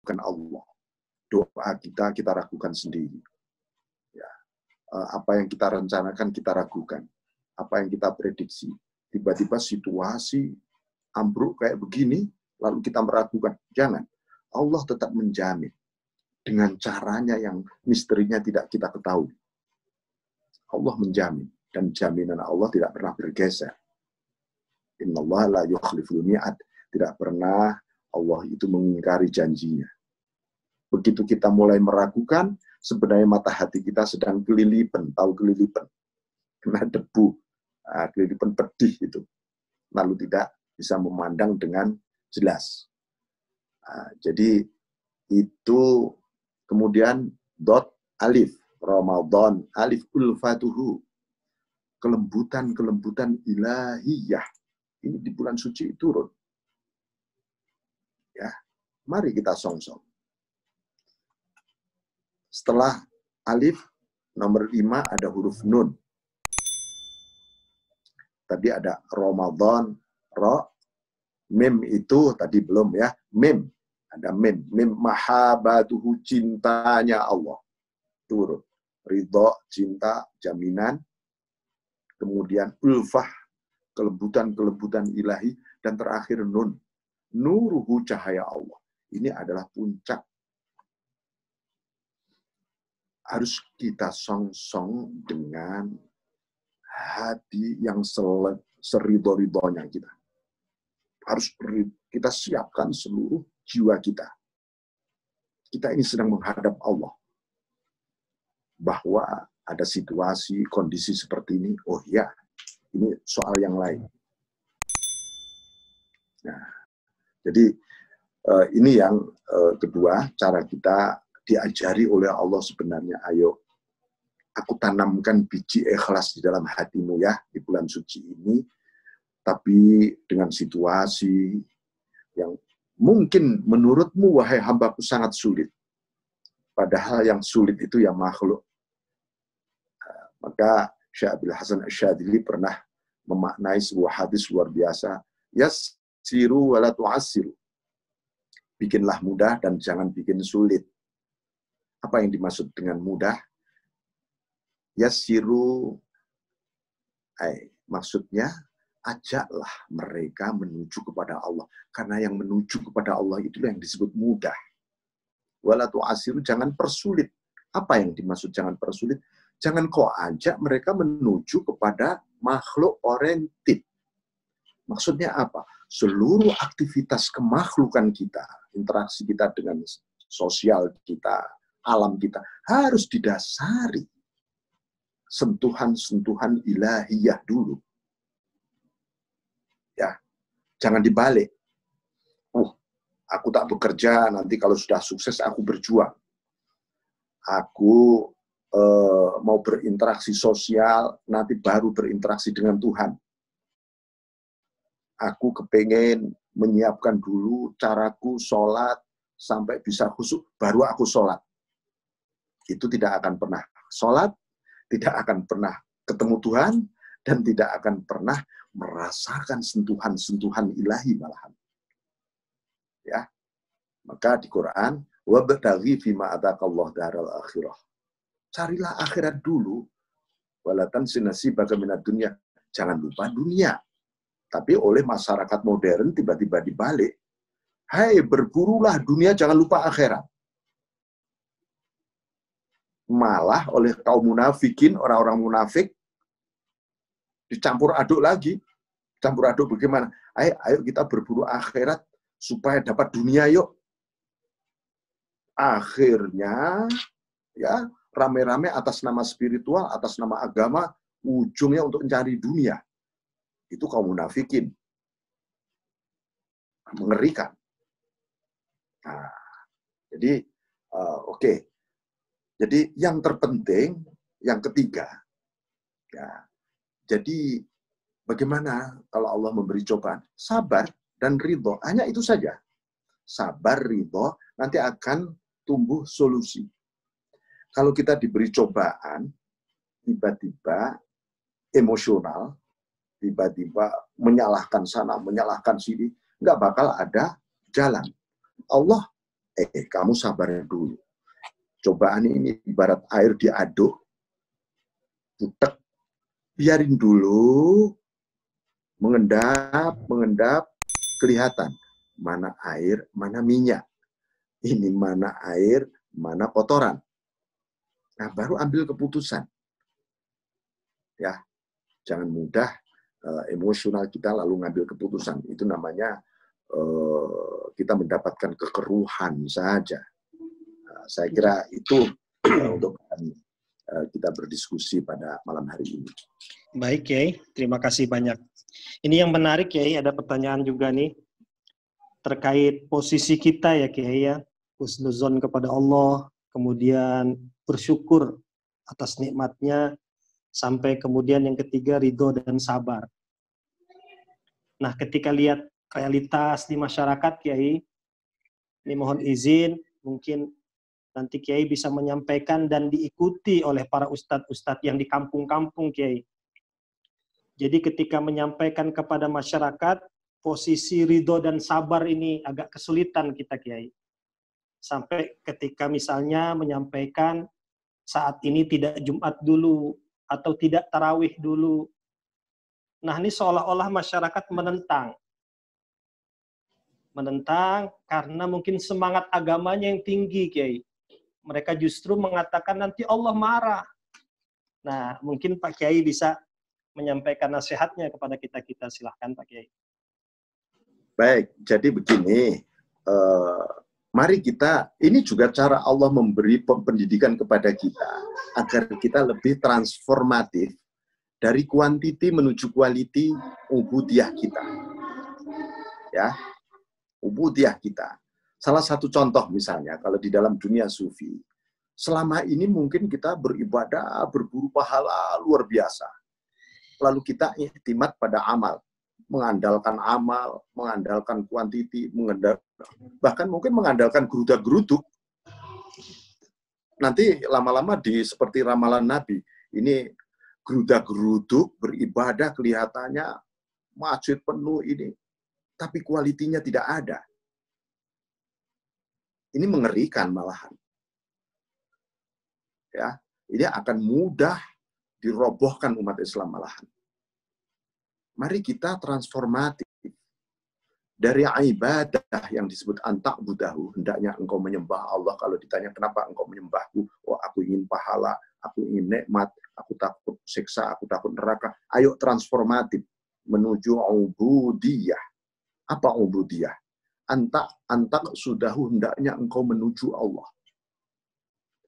meragukan Allah. Doa kita ragukan sendiri. Ya. Apa yang kita rencanakan, kita ragukan. Apa yang kita prediksi. Tiba-tiba situasi ambruk kayak begini, lalu kita meragukan. Jangan. Allah tetap menjamin. Dengan caranya yang misterinya tidak kita ketahui. Allah menjamin. Dan jaminan Allah tidak pernah bergeser. Innallaha la yukhliful mi'ad. Tidak pernah Allah itu mengingkari janjinya. Begitu kita mulai meragukan, sebenarnya mata hati kita sedang kelilipan. Tahu kelilipan? Kena debu. Kelilipan pedih itu. Lalu tidak bisa memandang dengan jelas. Jadi itu kemudian dot alif. Ramadan alif ulfatuhu. Kelembutan ilahiyah. Ini di bulan suci turun. Ya, mari kita song-song. Setelah alif, nomor 5 ada huruf nun. Tadi ada Ramadan, ro, mim itu tadi belum ya, mim. Ada mim, mim mahabatuhu, cintanya Allah. Turun. Ridho, cinta, jaminan. Kemudian ulfah, kelembutan ilahi. Dan terakhir nun. Nuruhu, cahaya Allah. Ini adalah puncak. Harus kita song-song dengan hati yang seridho-ridhonya kita. Harus kita siapkan seluruh jiwa kita. Kita ini sedang menghadap Allah. Bahwa ada situasi, kondisi seperti ini, oh ya, ini soal yang lain. Nah, jadi ini yang kedua, cara kita diajari oleh Allah sebenarnya. Ayo, aku tanamkan biji ikhlas di dalam hatimu ya, di bulan suci ini. Tapi dengan situasi yang mungkin menurutmu, wahai hambaku, sangat sulit. Padahal yang sulit itu yang makhluk. Maka Syekh Abil Hasan Asyadzili pernah memaknai sebuah hadis luar biasa. Yassiru wa la tu'assiru. Bikinlah mudah dan jangan bikin sulit. Apa yang dimaksud dengan mudah? Yassiru, maksudnya ajaklah mereka menuju kepada Allah. Karena yang menuju kepada Allah itulah yang disebut mudah. Wala tu'assiru, jangan persulit. Apa yang dimaksud jangan persulit? Jangan kau ajak mereka menuju kepada makhluk oriented. Maksudnya apa? Seluruh aktivitas kemakhlukan kita, interaksi kita dengan sosial kita, alam kita, harus didasari sentuhan-sentuhan ilahiyah dulu. Ya, jangan dibalik. Aku tak bekerja, nanti kalau sudah sukses aku berjuang. Aku mau berinteraksi sosial, nanti baru berinteraksi dengan Tuhan. Aku kepengen menyiapkan dulu caraku sholat, sampai bisa khusyuk, baru aku sholat. Itu tidak akan pernah sholat, tidak akan pernah ketemu Tuhan, dan tidak akan pernah merasakan sentuhan-sentuhan ilahi malahan. Ya, maka di Quran, wabtaghi fima ataqallahu daral akhirah. Carilah akhirat dulu. Walatan sinasi bagaimana dunia. Jangan lupa dunia. Tapi oleh masyarakat modern tiba-tiba dibalik. Hai, berburulah dunia, jangan lupa akhirat. Malah oleh kaum munafikin, orang-orang munafik, dicampur aduk lagi. Campur aduk bagaimana? Ayo kita berburu akhirat supaya dapat dunia yuk. Akhirnya, ya, rame-rame atas nama spiritual, atas nama agama, ujungnya untuk mencari dunia. Itu kaum munafikin. Mengerikan. Nah, jadi, oke. Jadi yang terpenting, yang ketiga, ya, jadi bagaimana kalau Allah memberi cobaan? Sabar dan ridho, hanya itu saja. Sabar, ridho, nanti akan tumbuh solusi. Kalau kita diberi cobaan, tiba-tiba emosional, tiba-tiba menyalahkan sana, menyalahkan sini, nggak bakal ada jalan. Allah kamu sabar dulu. Cobaan ini ibarat air diaduk, putek, biarin dulu, mengendap, kelihatan mana air, mana minyak. Ini mana air, mana kotoran. Nah, baru ambil keputusan. Ya, jangan mudah emosional kita lalu ngambil keputusan. Itu namanya kita mendapatkan kekeruhan saja. Saya kira itu untuk kita berdiskusi pada malam hari ini. Baik, Kiai. Terima kasih banyak. Ini yang menarik, Kiai. Ada pertanyaan juga nih terkait posisi kita ya, Kiai ya. Husnuzon kepada Allah, kemudian bersyukur atas nikmatnya, sampai kemudian yang ketiga ridho dan sabar. Nah, ketika lihat realitas di masyarakat, Kiai, ini mohon izin, mungkin nanti Kiai bisa menyampaikan dan diikuti oleh para ustadz-ustadz yang di kampung-kampung, Kiai. Jadi ketika menyampaikan kepada masyarakat, posisi ridho dan sabar ini agak kesulitan kita, Kiai. Sampai ketika misalnya menyampaikan saat ini tidak Jumat dulu, atau tidak tarawih dulu. Nah, ini seolah-olah masyarakat menentang. Menentang karena mungkin semangat agamanya yang tinggi, Kiai. Mereka justru mengatakan nanti Allah marah. Nah, mungkin Pak Kiai bisa menyampaikan nasihatnya kepada kita-kita. Silahkan Pak Kiai. Baik, jadi begini. Mari kita, ini juga cara Allah memberi pendidikan kepada kita agar kita lebih transformatif dari quantity menuju quality ubudiyah kita. Ya, ubudiyah kita. Salah satu contoh misalnya, kalau di dalam dunia sufi, selama ini mungkin kita beribadah, berburu pahala luar biasa. Lalu kita iktimat pada amal. Mengandalkan amal, mengandalkan kuantiti, bahkan mungkin mengandalkan geruda-geruduk. Nanti lama-lama seperti ramalan Nabi, ini geruda-geruduk, beribadah kelihatannya masjid penuh ini, tapi kualitinya tidak ada. Ini mengerikan malahan. Ya, ini akan mudah dirobohkan umat Islam malahan. Mari kita transformatif. Dari ibadah yang disebut anta'budahu, hendaknya engkau menyembah Allah. Kalau ditanya kenapa engkau menyembahku, oh aku ingin pahala, aku ingin nikmat, aku takut siksa, aku takut neraka. Ayo transformatif menuju ubudiyah. Apa ubudiyah? Antak sudahu, hendaknya engkau menuju Allah.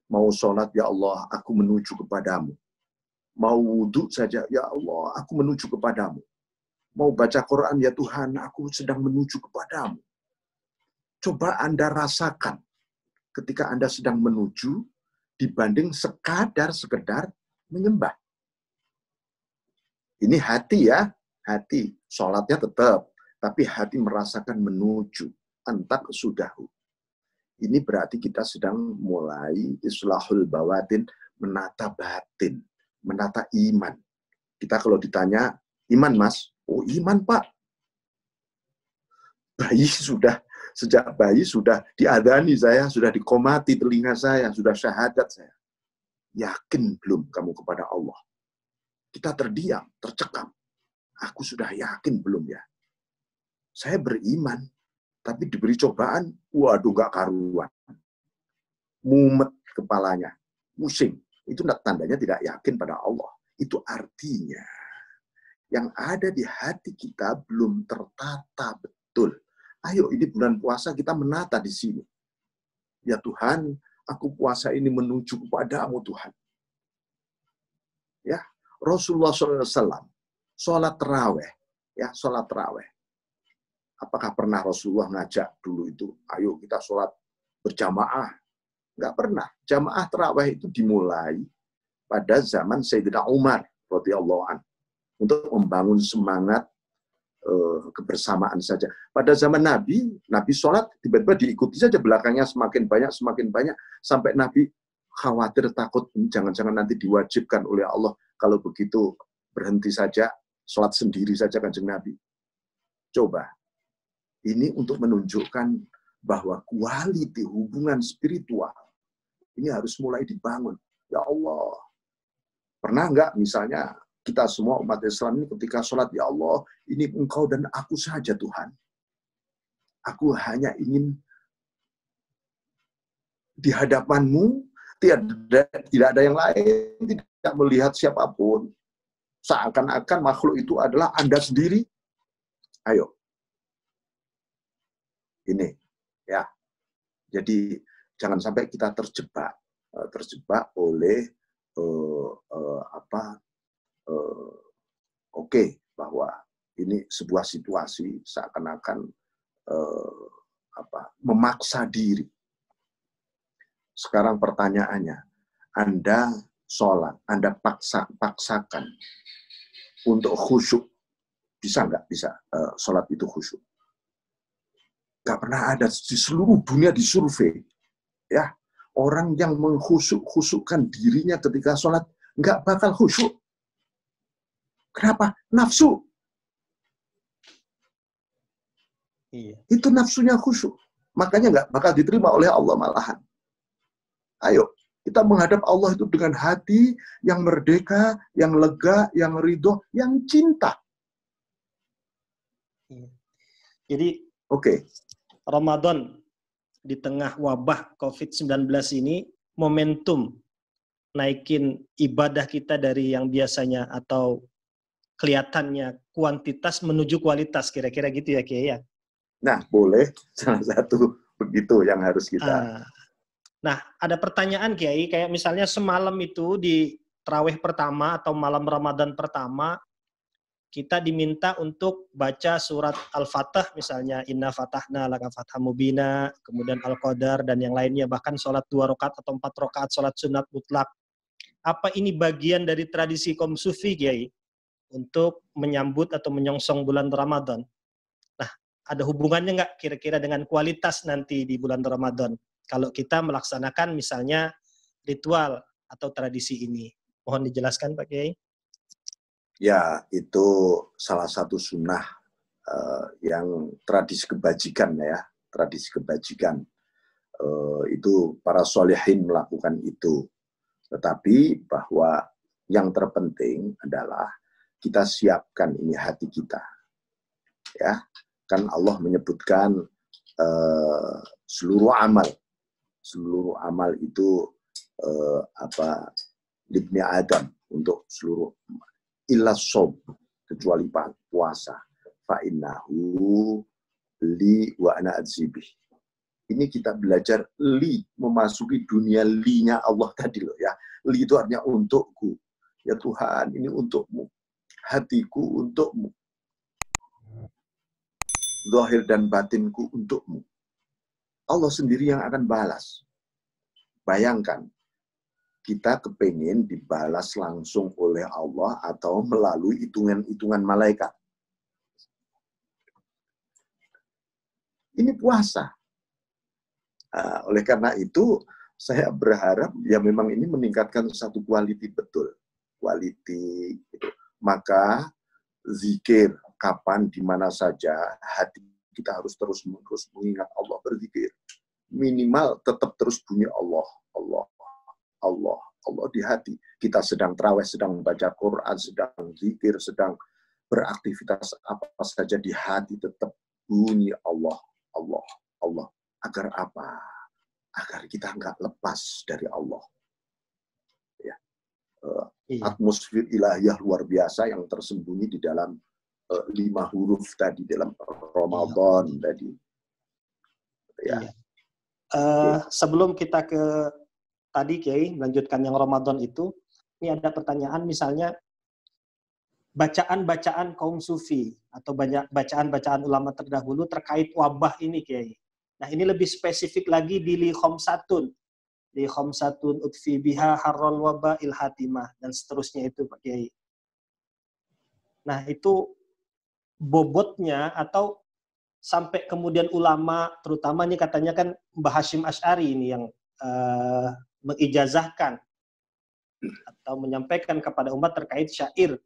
Mau sholat, ya Allah, aku menuju kepadamu. Mau wudhu saja, ya Allah, aku menuju kepadamu. Mau baca Quran, ya Tuhan, aku sedang menuju kepadamu. Coba Anda rasakan ketika Anda sedang menuju dibanding sekedar menyembah. Ini hati ya, hati. Sholatnya tetap, tapi hati merasakan menuju. Antak sudahu. Ini berarti kita sedang mulai islahul bawatin, menata batin, menata iman. Kita kalau ditanya, iman mas? Oh iman Pak. Sejak bayi sudah diadani saya, sudah dikomati telinga saya, sudah syahadat saya. Yakin belum kamu kepada Allah? Kita terdiam, tercekam. Aku sudah yakin belum ya? Saya beriman, tapi diberi cobaan, waduh gak karuan. Mumet kepalanya, pusing. Itu tandanya tidak yakin pada Allah. Itu artinya yang ada di hati kita belum tertata betul. Ayo, ini bulan puasa kita menata di sini. Ya Tuhan, aku puasa ini menuju kepadamu Tuhan. Ya, Rasulullah SAW, sholat taraweh, ya sholat taraweh. Apakah pernah Rasulullah ngajak dulu itu, ayo kita sholat berjamaah? Enggak pernah. Jamaah taraweh itu dimulai pada zaman Sayyidina Umar radhiyallahu anhu. Untuk membangun semangat kebersamaan saja. Pada zaman Nabi sholat tiba-tiba diikuti saja, belakangnya semakin banyak, sampai Nabi khawatir takut jangan-jangan nanti diwajibkan oleh Allah. Kalau begitu berhenti saja, sholat sendiri saja Kanjeng Nabi. Coba, ini untuk menunjukkan bahwa quality hubungan spiritual ini harus mulai dibangun. Ya Allah, pernah nggak misalnya kita semua umat Islam ini ketika sholat, ya Allah, ini Engkau dan aku saja Tuhan. Aku hanya ingin di hadapan-Mu, tidak ada yang lain, tidak melihat siapapun. Seakan-akan makhluk itu adalah Anda sendiri. Ayo. Ini, ya. Jadi jangan sampai kita terjebak oleh oke, bahwa ini sebuah situasi seakan-akan memaksa diri. Sekarang pertanyaannya, Anda sholat, Anda paksakan untuk khusyuk, bisa nggak bisa sholat itu khusyuk? Nggak pernah ada di seluruh dunia disurvei, ya, orang yang mengkhusyukkan dirinya ketika sholat nggak bakal khusyuk. Kenapa? Nafsu. Iya. Itu nafsunya khusyuk. Makanya nggak bakal diterima oleh Allah malahan. Ayo, kita menghadap Allah itu dengan hati yang merdeka, yang lega, yang ridho, yang cinta. Iya. Jadi, Oke. Ramadan di tengah wabah COVID-19 ini, momentum naikin ibadah kita dari yang biasanya atau kelihatannya kuantitas menuju kualitas, kira-kira gitu ya, Kiai ya? Nah, boleh salah satu begitu yang harus kita. Nah, ada pertanyaan Kiai, kayak misalnya semalam itu di tarawih pertama atau malam Ramadan pertama, kita diminta untuk baca surat Al-Fatah, misalnya Inna Fatahna Laka Fatham Mubina, kemudian Al-Qadar, dan yang lainnya, bahkan sholat 2 rakaat atau 4 rakaat, sholat sunat mutlak. Apa ini bagian dari tradisi kaum sufi, Kiai, untuk menyambut atau menyongsong bulan Ramadan? Nah, ada hubungannya nggak kira-kira dengan kualitas nanti di bulan Ramadan? Kalau kita melaksanakan misalnya ritual atau tradisi ini. Mohon dijelaskan Pak Kiai. Ya, itu salah satu sunnah yang tradisi kebajikan ya. Tradisi kebajikan. Itu para sholihin melakukan itu. Tetapi bahwa yang terpenting adalah kita siapkan ini hati kita. Ya, kan Allah menyebutkan seluruh amal itu libni Adam, untuk seluruh illa shaum, kecuali puasa, fa innahu li wa ana adzibih. Ini kita belajar li, memasuki dunia li-nya Allah tadi loh ya. Li itu artinya untukku. Ya Tuhan, ini untukmu. Hatiku untukmu. Zahir dan batinku untukmu. Allah sendiri yang akan balas. Bayangkan, kita kepengen dibalas langsung oleh Allah atau melalui hitungan-hitungan malaikat. Ini puasa. Oleh karena itu, saya berharap ya memang ini meningkatkan satu quality betul. Quality. Gitu. Maka zikir kapan, di mana saja, hati kita harus terus mengingat Allah, berzikir. Minimal tetap terus bunyi Allah, Allah, Allah, Allah di hati. Kita sedang tarawih, sedang baca Quran, sedang zikir, sedang beraktivitas apa saja, di hati tetap bunyi Allah, Allah, Allah. Agar apa? Agar kita nggak lepas dari Allah. Ya. Atmosfer ilahiyah luar biasa yang tersembunyi di dalam 5 huruf tadi, dalam Ramadan tadi. Ya. Sebelum kita ke tadi Kiai, melanjutkan yang Ramadan itu, ini ada pertanyaan misalnya bacaan-bacaan kaum sufi atau bacaan-bacaan ulama terdahulu terkait wabah ini Kiai. Nah, ini lebih spesifik lagi di li khamsatun utfi biha harral waba il hatimah dan seterusnya itu Pak Kiai. Nah, itu bobotnya atau sampai kemudian ulama, terutama ini katanya kan Mbah Hashim Asy'ari ini yang mengijazahkan atau menyampaikan kepada umat terkait syair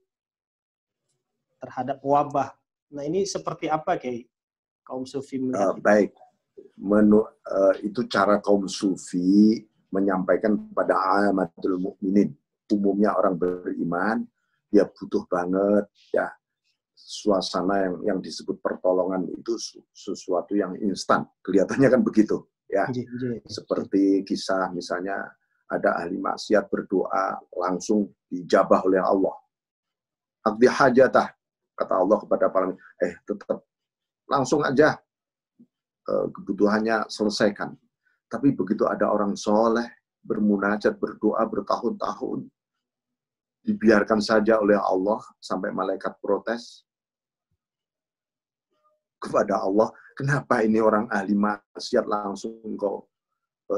terhadap wabah. Nah, ini seperti apa Kiai kaum sufi melihat baik. Itu cara kaum sufi menyampaikan kepada amatul mukminin. Umumnya orang beriman, dia butuh banget ya suasana yang disebut pertolongan itu sesuatu yang instan. Kelihatannya kan begitu ya. Seperti kisah misalnya ada ahli maksiat berdoa langsung dijabah oleh Allah. Aqdi hajatah, kata Allah kepada para tetap langsung aja kebutuhannya selesaikan. Tapi begitu ada orang soleh bermunajat, berdoa bertahun-tahun, dibiarkan saja oleh Allah sampai malaikat protes kepada Allah, kenapa ini orang ahli maksiat langsung engkau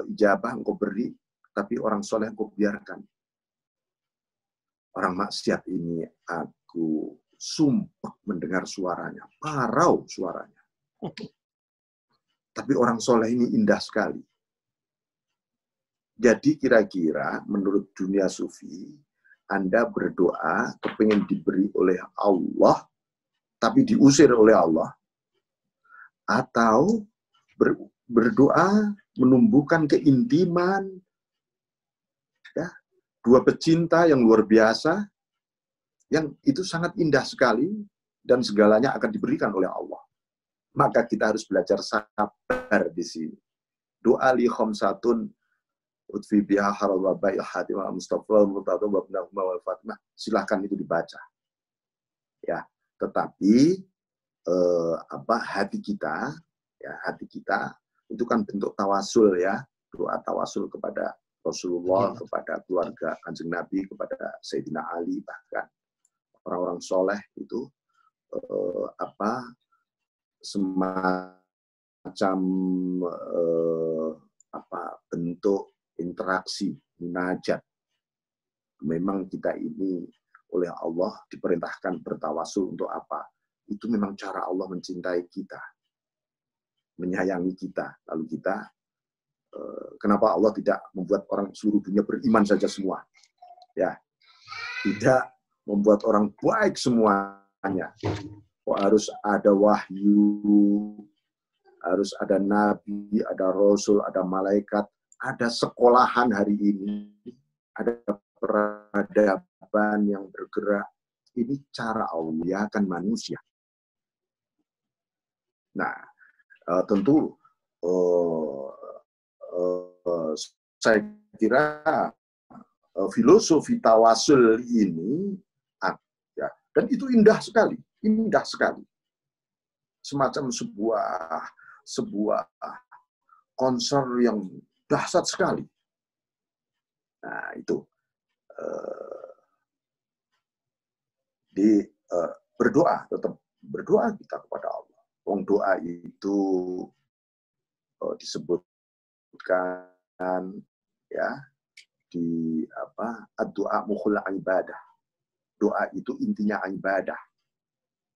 ijabah, engkau beri, tapi orang soleh engkau biarkan. Orang maksiat ini aku sumpah mendengar suaranya, parau suaranya. Tapi orang soleh ini indah sekali. Jadi kira-kira menurut dunia sufi, Anda berdoa kepingin diberi oleh Allah, tapi diusir oleh Allah, atau berdoa menumbuhkan keintiman, ya, dua pecinta yang luar biasa, yang itu sangat indah sekali, dan segalanya akan diberikan oleh Allah. Maka kita harus belajar sabar di sini. Doa li khamsatun utfi biha haral wabai hatimah mustafa mutatu wabnahuma wal fatimah. Silahkan itu dibaca. Ya, tetapi hati kita, ya hati kita itu kan bentuk tawasul ya, doa tawasul kepada Rasulullah, kepada keluarga Kanjeng Nabi, kepada Sayyidina Ali, bahkan orang-orang soleh itu semacam bentuk interaksi munajat. Memang kita ini oleh Allah diperintahkan bertawasul untuk apa? Itu memang cara Allah mencintai kita, menyayangi kita. Lalu kita, kenapa Allah tidak membuat orang seluruh dunia beriman saja semua? Ya, tidak membuat orang baik semuanya. Harus ada wahyu, harus ada nabi, ada rasul, ada malaikat, ada sekolahan hari ini, ada peradaban yang bergerak. Ini cara Allah muliakan manusia. Nah, tentu saya kira filosofi tawasul ini, ya, dan itu indah sekali. Indah sekali. Semacam sebuah konser yang dahsyat sekali. Nah, itu. Berdoa, tetap berdoa kita kepada Allah. Wong doa itu disebutkan ya di ad-du'a mukhul ibadah. Doa itu intinya ibadah.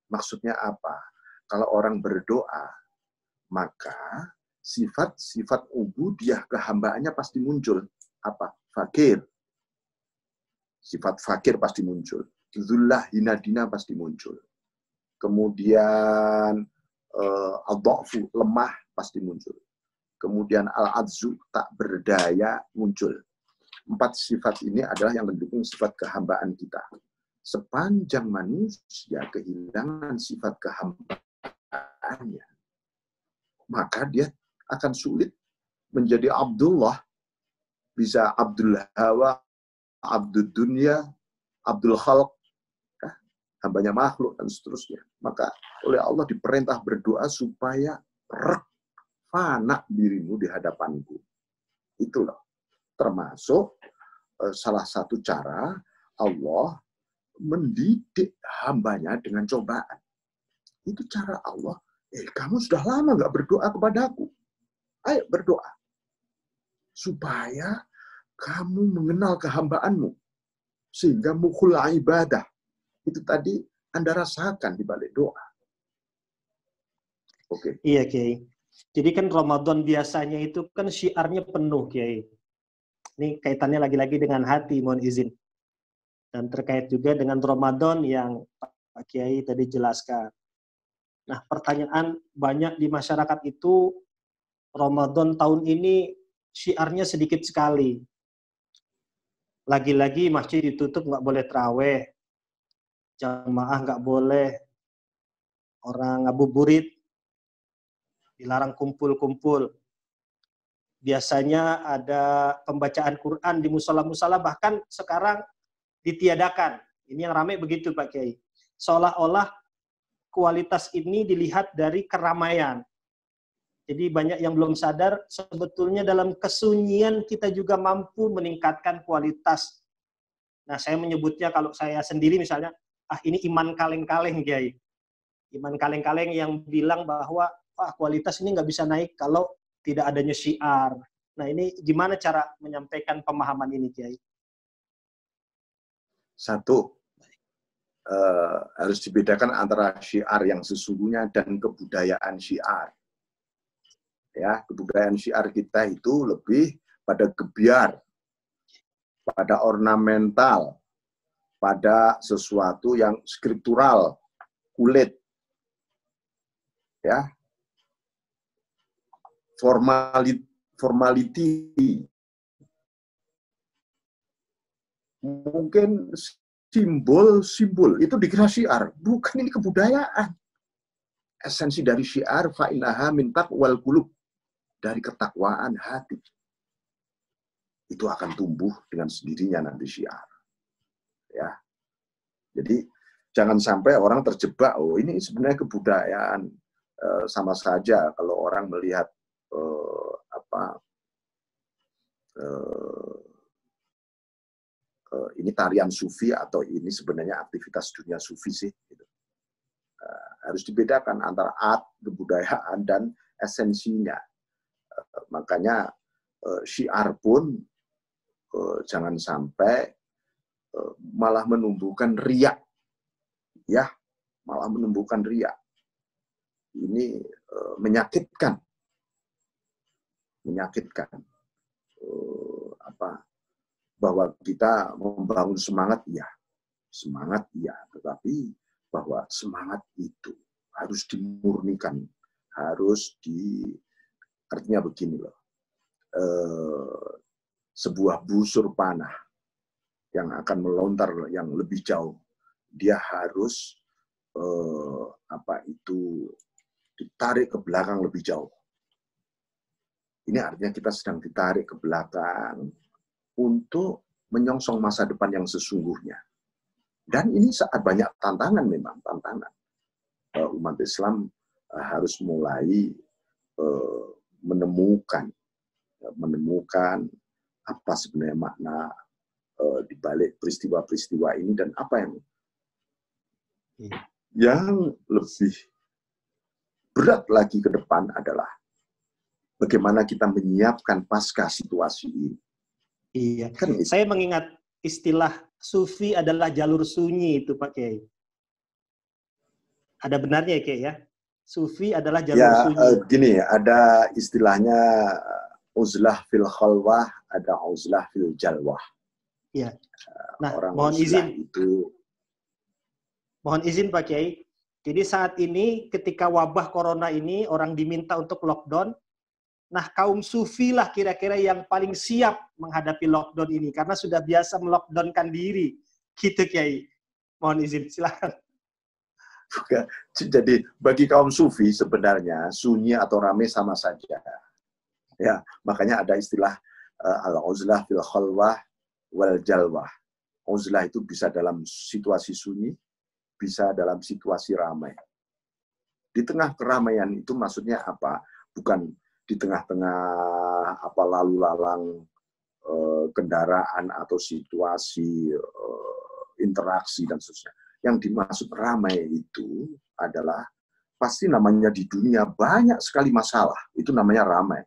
Maksudnya apa? Kalau orang berdoa, maka sifat-sifat ubudiyah kehambaannya pasti muncul. Apa? Fakir. Sifat fakir pasti muncul. Dzullah hinadina pasti muncul. Kemudian al-dha'fu, lemah pasti muncul. Kemudian al-adzu, tak berdaya muncul. 4 sifat ini adalah yang mendukung sifat kehambaan kita. Sepanjang manusia kehilangan sifat kehambaannya, maka dia akan sulit menjadi Abdullah. Bisa Abdul Hawa, Abdul Dunya, Abdul Khalq, ya, hambanya makhluk, dan seterusnya. Maka oleh Allah diperintah berdoa supaya fana dirimu di hadapanku. Itulah termasuk salah satu cara Allah mendidik hambanya dengan cobaan. Itu cara Allah. Kamu sudah lama nggak berdoa kepadaku. Ayo berdoa. Supaya kamu mengenal kehambaanmu. Sehingga mukhul ibadah. Itu tadi Anda rasakan di balik doa. Oke. Iya, Kiai. Jadi kan Ramadan biasanya itu kan syiarnya penuh, Kiai. Ini kaitannya lagi-lagi dengan hati, mohon izin. Dan terkait juga dengan Ramadan yang Pak Kiai tadi jelaskan. Nah, pertanyaan banyak di masyarakat itu Ramadan tahun ini syiarnya sedikit sekali. Lagi-lagi masjid ditutup, nggak boleh taraweh, jamaah nggak boleh, orang ngabuburit, dilarang kumpul-kumpul. Biasanya ada pembacaan Quran di musola-musola, bahkan sekarang ditiadakan. Ini yang ramai begitu Pak Kiai. Seolah-olah kualitas ini dilihat dari keramaian. Jadi banyak yang belum sadar, sebetulnya dalam kesunyian kita juga mampu meningkatkan kualitas. Nah, saya menyebutnya kalau saya sendiri misalnya, ini iman kaleng-kaleng, Kiai. Iman kaleng-kaleng yang bilang bahwa kualitas ini nggak bisa naik kalau tidak adanya syiar. Nah, ini gimana cara menyampaikan pemahaman ini, Kiai? Satu, harus dibedakan antara syiar yang sesungguhnya dan kebudayaan syiar. Ya, kebudayaan syiar kita itu lebih pada gebiar, pada ornamental, pada sesuatu yang skriptural, kulit, ya, formality, mungkin simbol itu dikira syiar, bukan, ini kebudayaan. Esensi dari syiar fa'inaha min taqwal qulub, dari ketakwaan hati. Itu akan tumbuh dengan sendirinya nanti syiar. Ya. Jadi jangan sampai orang terjebak, oh ini sebenarnya kebudayaan. Sama saja kalau orang melihat ini tarian sufi atau ini sebenarnya aktivitas dunia sufi sih. Gitu. Harus dibedakan antara art, kebudayaan, dan esensinya. Makanya syiar pun jangan sampai malah menumbuhkan riak, ya, malah menumbuhkan riak. Ini menyakitkan, bahwa kita membangun semangat, ya, tetapi bahwa semangat itu harus dimurnikan, artinya begini loh, sebuah busur panah yang akan melontar yang lebih jauh, dia harus ditarik ke belakang lebih jauh. Ini artinya kita sedang ditarik ke belakang untuk menyongsong masa depan yang sesungguhnya. Dan ini saat banyak tantangan, memang tantangan. Umat Islam harus mulai menemukan apa sebenarnya makna di balik peristiwa-peristiwa ini, dan apa yang lebih berat lagi ke depan adalah bagaimana kita menyiapkan pasca situasi ini. Iya, kan saya mengingat istilah sufi adalah jalur sunyi itu Pak Kiai. Ada benarnya ya Kiai ya? Sufi adalah jalur sunyi. Gini, ada istilahnya uzlah fil khalwah, ada uzlah fil jalwah. Iya. Nah, orang mohon izin. Itu... Mohon izin Pak Kiai. Jadi saat ini ketika wabah corona ini orang diminta untuk lockdown. Nah, kaum sufi lah kira-kira yang paling siap menghadapi lockdown ini karena sudah biasa melockdownkan diri. Gitu Kiai. Mohon izin, silakan. Jadi bagi kaum sufi sebenarnya sunyi atau rame sama saja. Ya, makanya ada istilah al-uzlah fil khalwah wal jalwah. Uzlah itu bisa dalam situasi sunyi, bisa dalam situasi ramai. Di tengah keramaian itu maksudnya apa? Bukan di tengah-tengah lalu lalang kendaraan atau situasi interaksi dan seterusnya. Yang dimaksud ramai itu adalah pasti namanya di dunia banyak sekali masalah. Itu namanya ramai.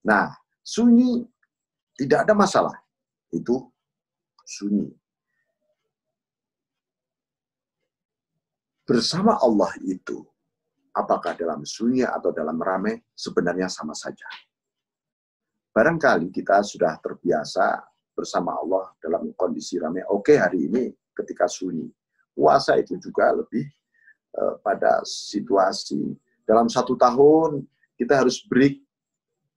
Nah, sunyi tidak ada masalah. Itu sunyi. Bersama Allah itu, apakah dalam sunyi atau dalam ramai, sebenarnya sama saja. Barangkali kita sudah terbiasa bersama Allah dalam kondisi ramai. Oke, hari ini ketika sunyi. Puasa itu juga lebih pada situasi. Dalam 1 tahun, kita harus break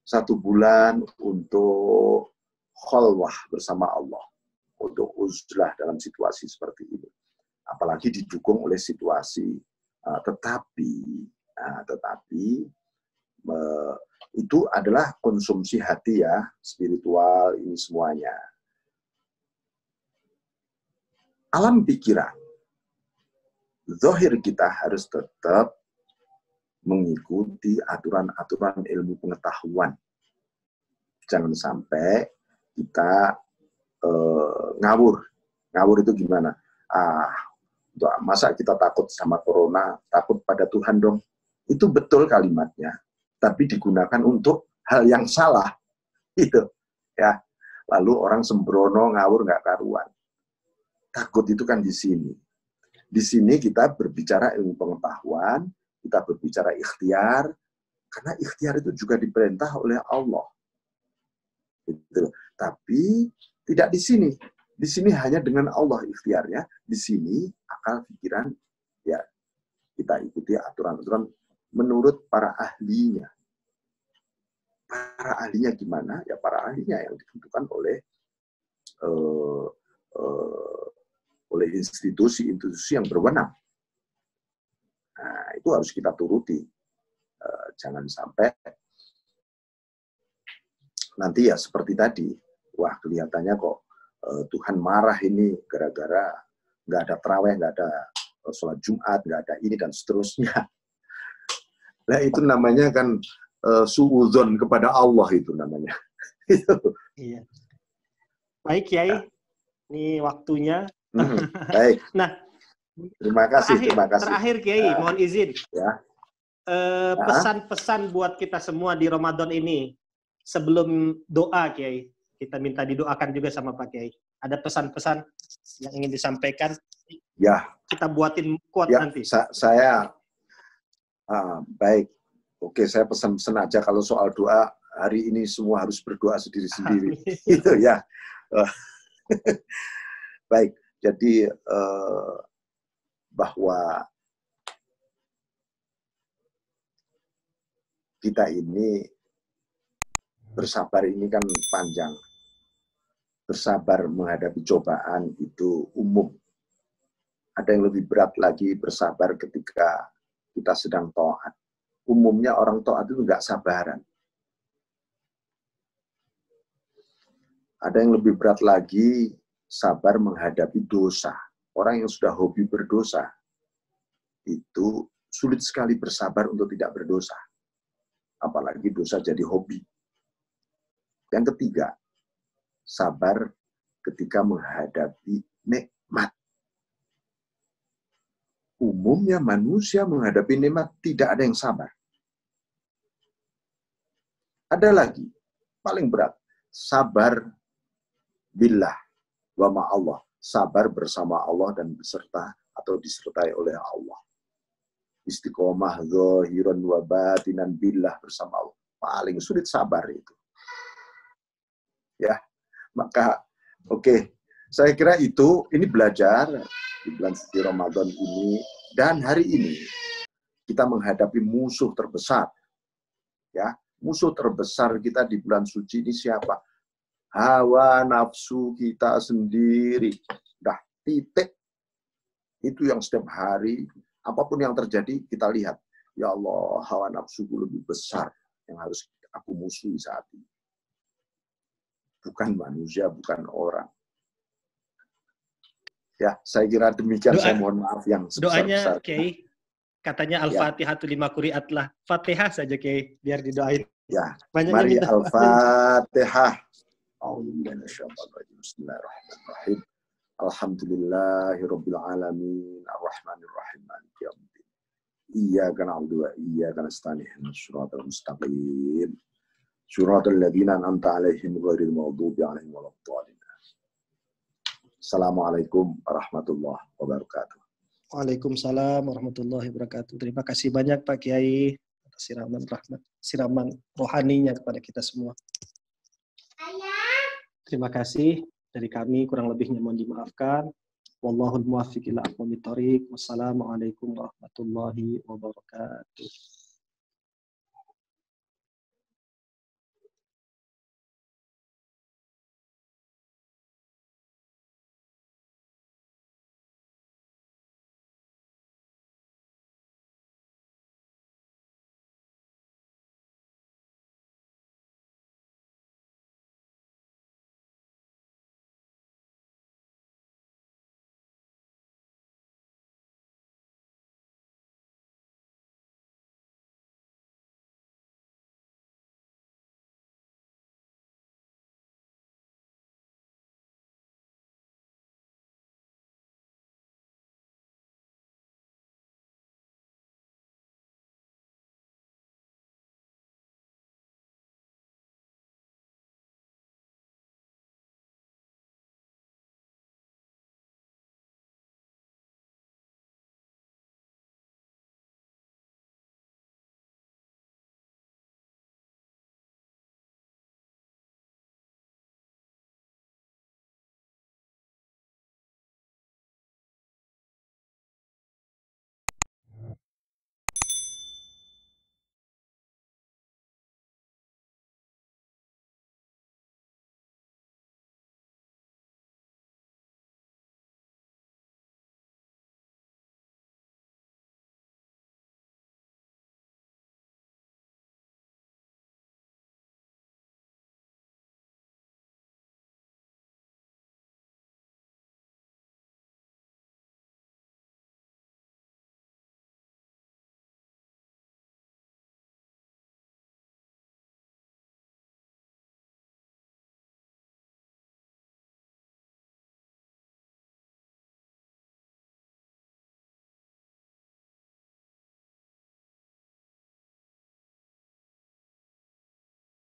1 bulan untuk khalwah bersama Allah, untuk uzlah dalam situasi seperti ini. Apalagi didukung oleh situasi, tetapi itu adalah konsumsi hati ya, spiritual ini semuanya. Alam pikiran, zahir kita harus tetap mengikuti aturan-aturan ilmu pengetahuan. Jangan sampai kita ngawur. Ngawur itu gimana? Masa kita takut sama corona, takut pada Tuhan dong? Itu betul kalimatnya, tapi digunakan untuk hal yang salah. Itu ya. Lalu orang sembrono, ngawur, nggak karuan. Takut itu kan di sini. Di sini kita berbicara ilmu pengetahuan, kita berbicara ikhtiar, karena ikhtiar itu juga diperintah oleh Allah. Gitu. Tapi tidak di sini. Di sini hanya dengan Allah ikhtiarnya. Di sini akal pikiran ya kita ikuti aturan-aturan menurut para ahlinya. Para ahlinya gimana? Ya para ahlinya yang ditentukan oleh institusi-institusi yang berwenang. Nah, itu harus kita turuti. Jangan sampai nanti ya seperti tadi, wah kelihatannya kok Tuhan marah ini gara-gara nggak ada tarawih, nggak ada sholat Jumat, nggak ada ini dan seterusnya. Nah itu namanya kan suudzon kepada Allah itu namanya. Iya. Baik Kiai, ini waktunya. Baik. Nah, terima kasih. Terakhir Kiai, mohon izin. Ya. Pesan-pesan buat kita semua di Ramadan ini sebelum doa Kiai. Kita minta didoakan juga sama Pak Kiai. Ada pesan-pesan yang ingin disampaikan? Ya. Kita buatin quote ya, nanti. Saya baik. Oke, saya pesan-pesan aja kalau soal doa hari ini semua harus berdoa sendiri-sendiri. Itu ya. Baik. Jadi bahwa kita ini bersabar ini kan panjang. Bersabar menghadapi cobaan itu umum. Ada yang lebih berat lagi bersabar ketika kita sedang taat. Umumnya orang taat itu nggak sabaran. Ada yang lebih berat lagi sabar menghadapi dosa. Orang yang sudah hobi berdosa itu sulit sekali bersabar untuk tidak berdosa. Apalagi dosa jadi hobi. Yang ketiga, sabar ketika menghadapi nikmat. Umumnya manusia menghadapi nikmat tidak ada yang sabar. Ada lagi, paling berat, sabar billah wa ma'allah. Sabar bersama Allah dan beserta atau disertai oleh Allah. Istiqomah zahiran wa batinan billah bersama Allah. Paling sulit sabar itu. Ya, maka oke, saya kira ini belajar di bulan suci Ramadan ini dan hari ini kita menghadapi musuh terbesar. Ya, musuh terbesar kita di bulan suci ini siapa? Hawa nafsu kita sendiri. Dah titik. Itu yang setiap hari apapun yang terjadi kita lihat, ya Allah, hawa nafsuku lebih besar yang harus aku musuhi saat ini. Bukan manusia, bukan orang. Ya, saya kira demikian. Saya mohon maaf yang sebesar-besar. Doanya, Kiai, katanya Al-Fatihah lima quri'at lah. Fatihah saja, Kiai, biar didoain. Ya, banyak mari Al-Fatihah. Bismillahirrahmanirrahim. Alhamdulillahirabbil alamin, arrahmanirrahim, maliki yaumiddin. Iyyaka na'budu wa iyyaka nasta'in, ihdinas siratal mustaqim. Suratul ladzina an'amta 'alaihim ghairil maghdubi 'alaihim waladdallin. Assalamualaikum warahmatullahi wabarakatuh. Waalaikumsalam warahmatullahi wabarakatuh. Terima kasih banyak Pak Kiai atas siraman rahmat, siraman rohaninya kepada kita semua. Terima kasih dari kami, kurang lebihnya mohon dimaafkan. Wallahul muwaffiq ila aqwamit thoriq. Wassalamualaikum warahmatullahi wabarakatuh.